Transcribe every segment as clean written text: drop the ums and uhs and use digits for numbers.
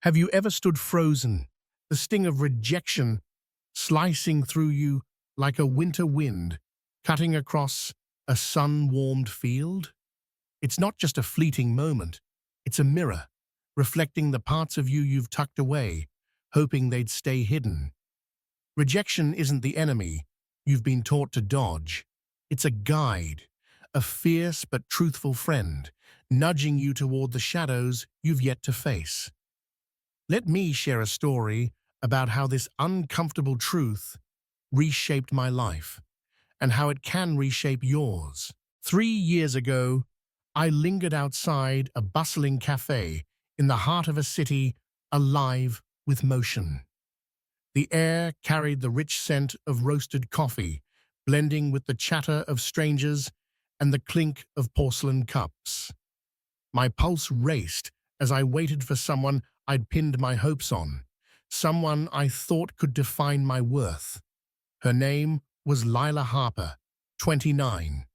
Have you ever stood frozen, the sting of rejection slicing through you like a winter wind, cutting across a sun-warmed field? It's not just a fleeting moment, it's a mirror, reflecting the parts of you you've tucked away, hoping they'd stay hidden. Rejection isn't the enemy you've been taught to dodge. It's a guide, a fierce but truthful friend, nudging you toward the shadows you've yet to face. Let me share a story about how this uncomfortable truth reshaped my life and how it can reshape yours. 3 years ago, I lingered outside a bustling cafe in the heart of a city alive with motion. The air carried the rich scent of roasted coffee, blending with the chatter of strangers and the clink of porcelain cups. My pulse raced as I waited for someone I'd pinned my hopes on, someone I thought could define my worth. Her name was Lila Harper, 29,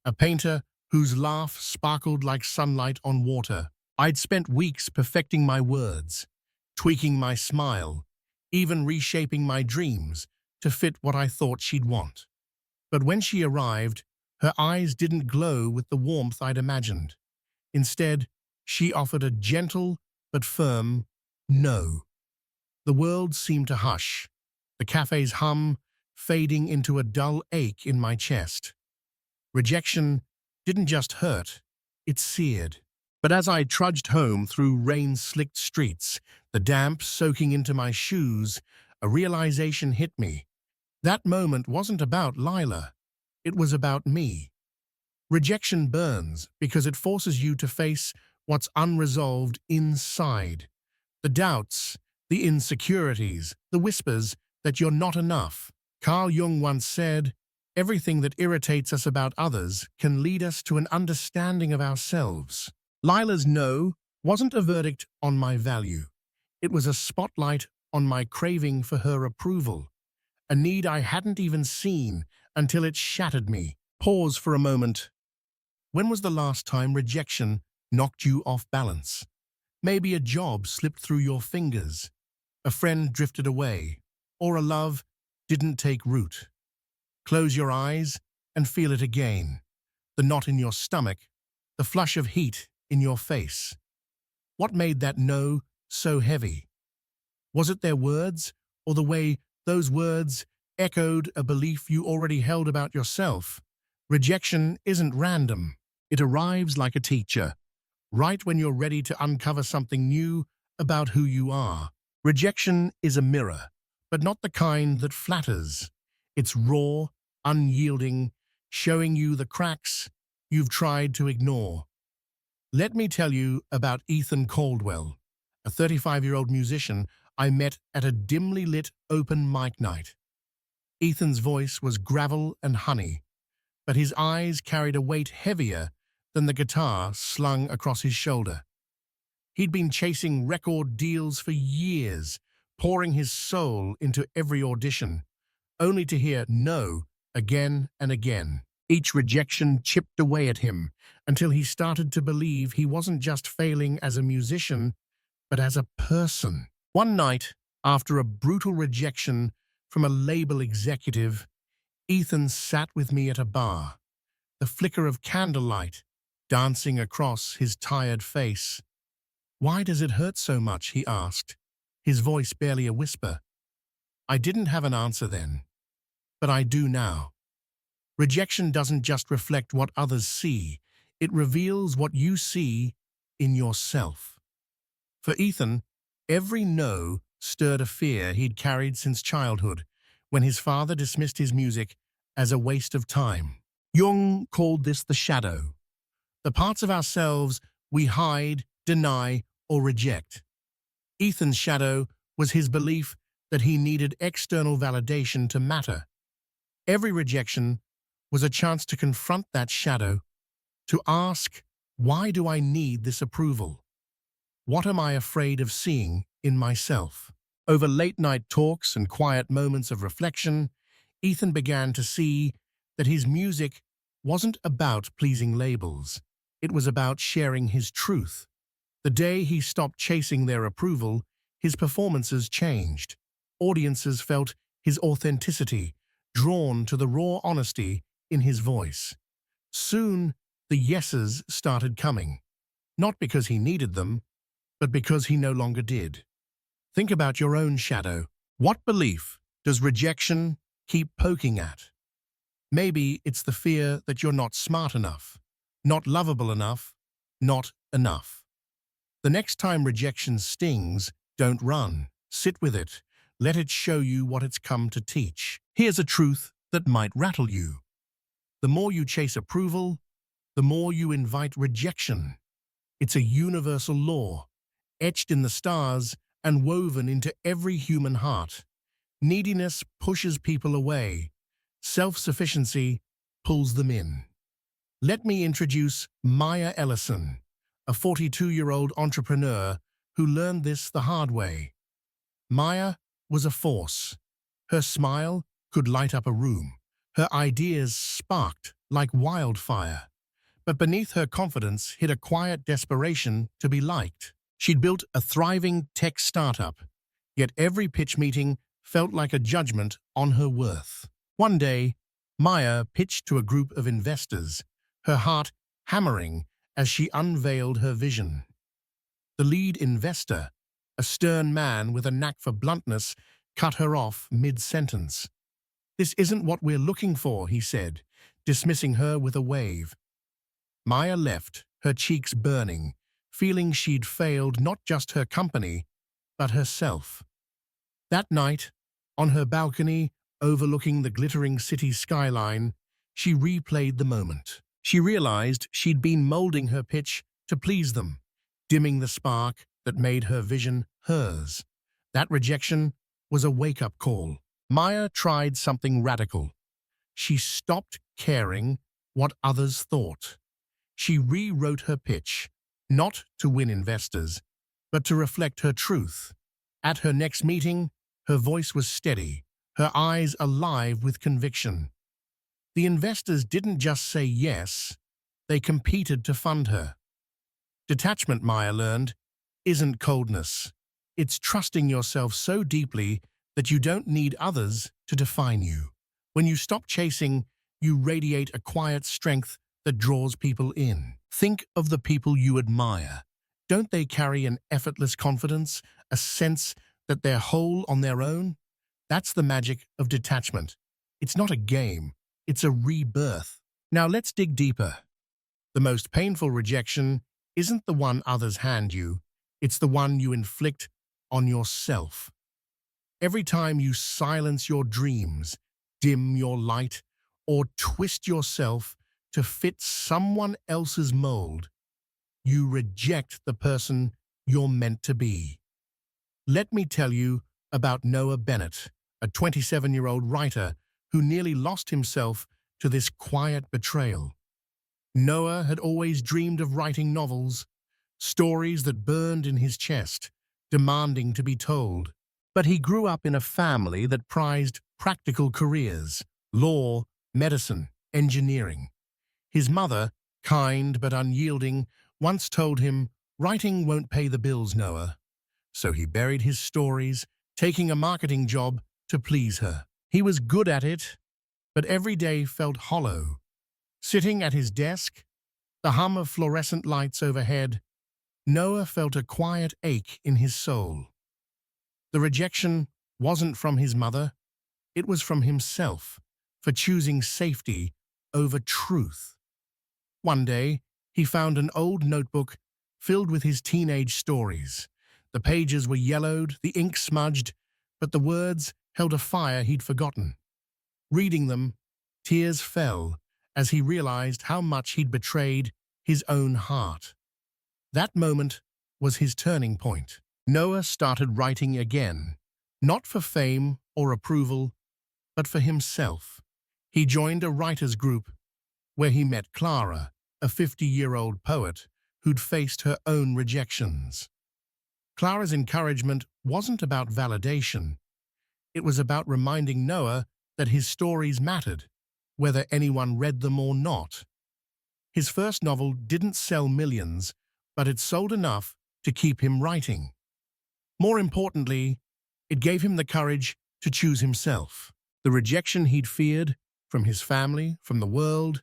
a painter whose laugh sparkled like sunlight on water. I'd spent weeks perfecting my words, tweaking my smile, even reshaping my dreams to fit what I thought she'd want. But when she arrived, her eyes didn't glow with the warmth I'd imagined. Instead, she offered a gentle but firm no. The world seemed to hush, the cafe's hum fading into a dull ache in my chest. Rejection didn't just hurt, it seared. But as I trudged home through rain-slicked streets, the damp soaking into my shoes, a realization hit me. That moment wasn't about Lila. It was about me. Rejection burns because it forces you to face what's unresolved inside. The doubts, the insecurities, the whispers that you're not enough. Carl Jung once said, "Everything that irritates us about others can lead us to an understanding of ourselves." Lila's no wasn't a verdict on my value. It was a spotlight on my craving for her approval, a need I hadn't even seen until it shattered me. Pause for a moment. When was the last time rejection knocked you off balance? Maybe a job slipped through your fingers, a friend drifted away, or a love didn't take root. Close your eyes and feel it again. The knot in your stomach, the flush of heat in your face. What made that no so heavy? Was it their words, or the way those words echoed a belief you already held about yourself? Rejection isn't random. It arrives like a teacher, right when you're ready to uncover something new about who you are. Rejection is a mirror, but not the kind that flatters. It's raw, unyielding, showing you the cracks you've tried to ignore. Let me tell you about Ethan Caldwell, a 35-year-old musician I met at a dimly lit open mic night. Ethan's voice was gravel and honey, but his eyes carried a weight heavier than the guitar slung across his shoulder. He'd been chasing record deals for years, pouring his soul into every audition, only to hear no again and again. Each rejection chipped away at him until he started to believe he wasn't just failing as a musician, but as a person. One night, after a brutal rejection from a label executive, Ethan sat with me at a bar, the flicker of candlelight dancing across his tired face. "Why does it hurt so much?" he asked, his voice barely a whisper. I didn't have an answer then, but I do now. Rejection doesn't just reflect what others see, it reveals what you see in yourself. For Ethan, every no stirred a fear he'd carried since childhood, when his father dismissed his music as a waste of time. Jung called this the shadow, the parts of ourselves we hide, deny, or reject. Ethan's shadow was his belief that he needed external validation to matter. Every rejection was a chance to confront that shadow, to ask, why do I need this approval? What am I afraid of seeing in myself? Over late-night talks and quiet moments of reflection, Ethan began to see that his music wasn't about pleasing labels. It was about sharing his truth. The day he stopped chasing their approval, his performances changed. Audiences felt his authenticity, drawn to the raw honesty in his voice. Soon, the yeses started coming, not because he needed them, but because he no longer did. Think about your own shadow. What belief does rejection keep poking at? Maybe it's the fear that you're not smart enough, not lovable enough, not enough. The next time rejection stings, don't run. Sit with it. Let it show you what it's come to teach. Here's a truth that might rattle you. The more you chase approval, the more you invite rejection. It's a universal law, etched in the stars and woven into every human heart. Neediness pushes people away. Self-sufficiency pulls them in. Let me introduce Maya Ellison, a 42-year-old entrepreneur who learned this the hard way. Maya was a force. Her smile could light up a room. Her ideas sparked like wildfire. But beneath her confidence hid a quiet desperation to be liked. She'd built a thriving tech startup, yet every pitch meeting felt like a judgment on her worth. One day, Maya pitched to a group of investors, her heart hammering as she unveiled her vision. The lead investor, a stern man with a knack for bluntness, cut her off mid-sentence. "This isn't what we're looking for," he said, dismissing her with a wave. Maya left, her cheeks burning, feeling she'd failed not just her company, but herself. That night, on her balcony, overlooking the glittering city skyline, she replayed the moment. She realized she'd been molding her pitch to please them, dimming the spark that made her vision hers. That rejection was a wake-up call. Maya tried something radical. She stopped caring what others thought. She rewrote her pitch, not to win investors, but to reflect her truth. At her next meeting, her voice was steady, her eyes alive with conviction. The investors didn't just say yes, they competed to fund her. Detachment, Maya learned, isn't coldness. It's trusting yourself so deeply that you don't need others to define you. When you stop chasing, you radiate a quiet strength that draws people in. Think of the people you admire. Don't they carry an effortless confidence, a sense that they're whole on their own? That's the magic of detachment. It's not a game, it's a rebirth. Now let's dig deeper. The most painful rejection isn't the one others hand you, it's the one you inflict on yourself. Every time you silence your dreams, dim your light, or twist yourself to fit someone else's mold, you reject the person you're meant to be. Let me tell you about Noah Bennett, a 27-year-old writer who nearly lost himself to this quiet betrayal. Noah had always dreamed of writing novels, stories that burned in his chest, demanding to be told. But he grew up in a family that prized practical careers: law, medicine, engineering. His mother, kind but unyielding, once told him, "Writing won't pay the bills, Noah." So he buried his stories, taking a marketing job to please her. He was good at it, but every day felt hollow. Sitting at his desk, the hum of fluorescent lights overhead, Noah felt a quiet ache in his soul. The rejection wasn't from his mother, it was from himself, for choosing safety over truth. One day, he found an old notebook filled with his teenage stories. The pages were yellowed, the ink smudged, but the words held a fire he'd forgotten. Reading them, tears fell as he realized how much he'd betrayed his own heart. That moment was his turning point. Noah started writing again, not for fame or approval, but for himself. He joined a writers' group where he met Clara, a 50-year-old poet who'd faced her own rejections. Clara's encouragement wasn't about validation. It was about reminding Noah that his stories mattered, whether anyone read them or not. His first novel didn't sell millions, but it sold enough to keep him writing. More importantly, it gave him the courage to choose himself. The rejection he'd feared from his family, from the world,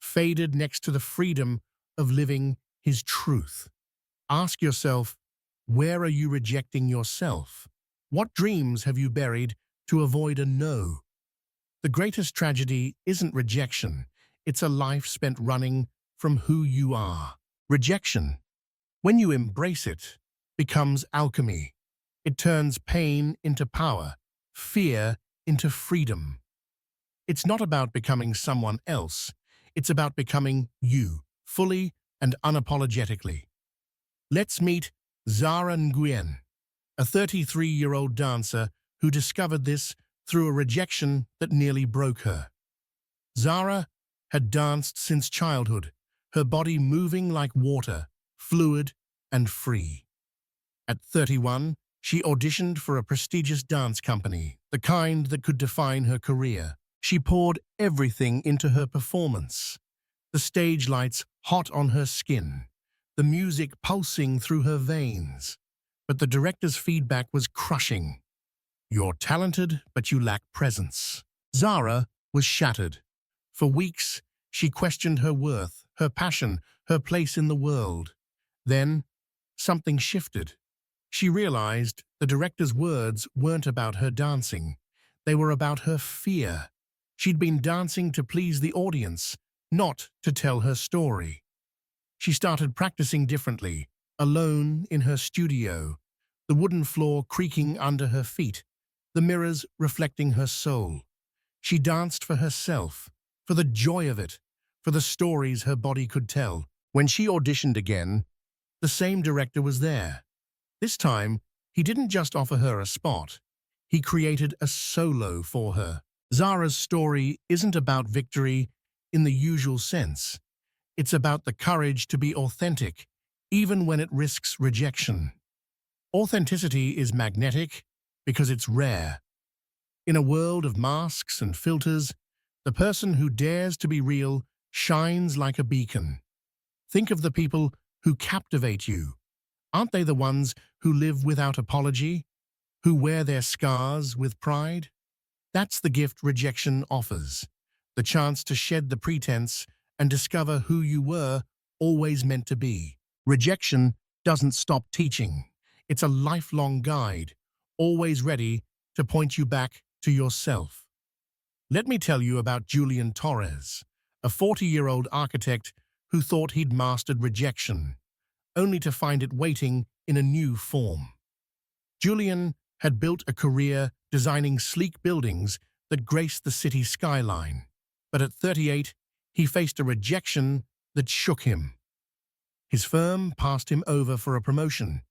faded next to the freedom of living his truth. Ask yourself, where are you rejecting yourself? What dreams have you buried to avoid a no? The greatest tragedy isn't rejection, it's a life spent running from who you are. Rejection, when you embrace it, becomes alchemy. It turns pain into power, fear into freedom. It's not about becoming someone else, it's about becoming you, fully and unapologetically. Let's meet Zara Nguyen, a 33-year-old dancer who discovered this through a rejection that nearly broke her. Zara had danced since childhood, her body moving like water, fluid and free. At 31, she auditioned for a prestigious dance company, the kind that could define her career. She poured everything into her performance, the stage lights hot on her skin, the music pulsing through her veins. But the director's feedback was crushing. You're talented, but you lack presence. Zara was shattered. For weeks, she questioned her worth, her passion, her place in the world. Then, something shifted. She realized the director's words weren't about her dancing. They were about her fear. She'd been dancing to please the audience, not to tell her story. She started practicing differently, alone in her studio, the wooden floor creaking under her feet, the mirrors reflecting her soul. She danced for herself, for the joy of it, for the stories her body could tell. When she auditioned again, the same director was there. This time, he didn't just offer her a spot. He created a solo for her. Zara's story isn't about victory in the usual sense. It's about the courage to be authentic, even when it risks rejection. Authenticity is magnetic because it's rare. In a world of masks and filters, the person who dares to be real shines like a beacon. Think of the people who captivate you. Aren't they the ones who live without apology, who wear their scars with pride? That's the gift rejection offers, the chance to shed the pretense and discover who you were always meant to be. Rejection doesn't stop teaching. It's a lifelong guide, always ready to point you back to yourself. Let me tell you about Julian Torres, a 40-year-old architect who thought he'd mastered rejection, only to find it waiting in a new form. Julian had built a career designing sleek buildings that graced the city skyline. But at 38, he faced a rejection that shook him. His firm passed him over for a promotion,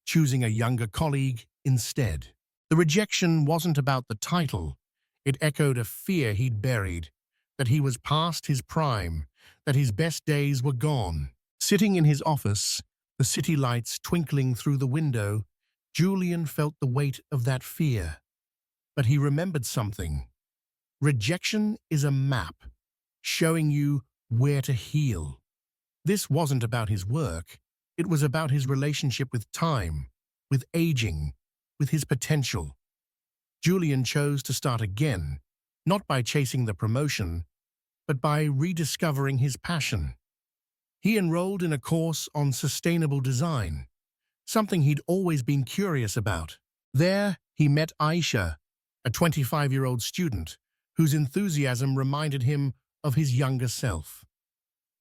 choosing a younger colleague instead. The rejection wasn't about the title. It echoed a fear he'd buried, that he was past his prime, that his best days were gone. Sitting in his office, the city lights twinkling through the window, Julian felt the weight of that fear. But he remembered something. Rejection is a map, showing you where to heal. This wasn't about his work. It was about his relationship with time, with aging, with his potential. Julian chose to start again, not by chasing the promotion, but by rediscovering his passion. He enrolled in a course on sustainable design, something he'd always been curious about. There, he met Aisha, a 25-year-old student whose enthusiasm reminded him of his younger self.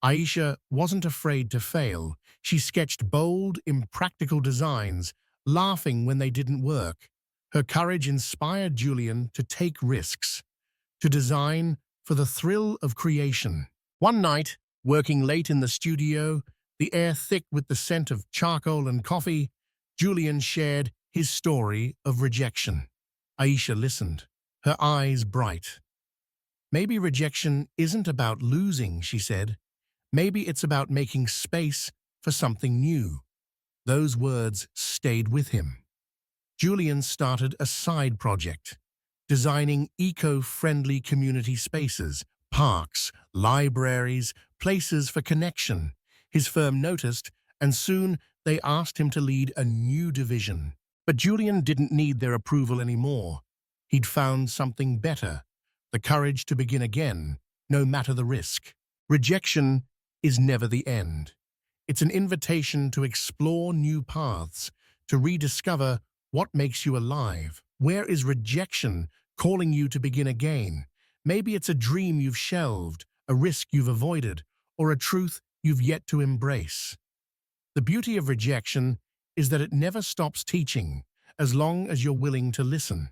Aisha wasn't afraid to fail. She sketched bold, impractical designs, laughing when they didn't work. Her courage inspired Julian to take risks, to design for the thrill of creation. One night, working late in the studio, the air thick with the scent of charcoal and coffee, Julian shared his story of rejection. Aisha listened, her eyes bright. Maybe rejection isn't about losing, she said. Maybe it's about making space for something new. Those words stayed with him. Julian started a side project, designing eco-friendly community spaces, parks, libraries, places for connection. His firm noticed, and soon they asked him to lead a new division, But Julian didn't need their approval anymore. He'd found something better, the courage to begin again, no matter the risk. Rejection is never the end. It's an invitation to explore new paths, to rediscover what makes you alive. Where is rejection calling you to begin again? Maybe it's a dream you've shelved, a risk you've avoided, or a truth you've yet to embrace. The beauty of rejection is that it never stops teaching, as long as you're willing to listen.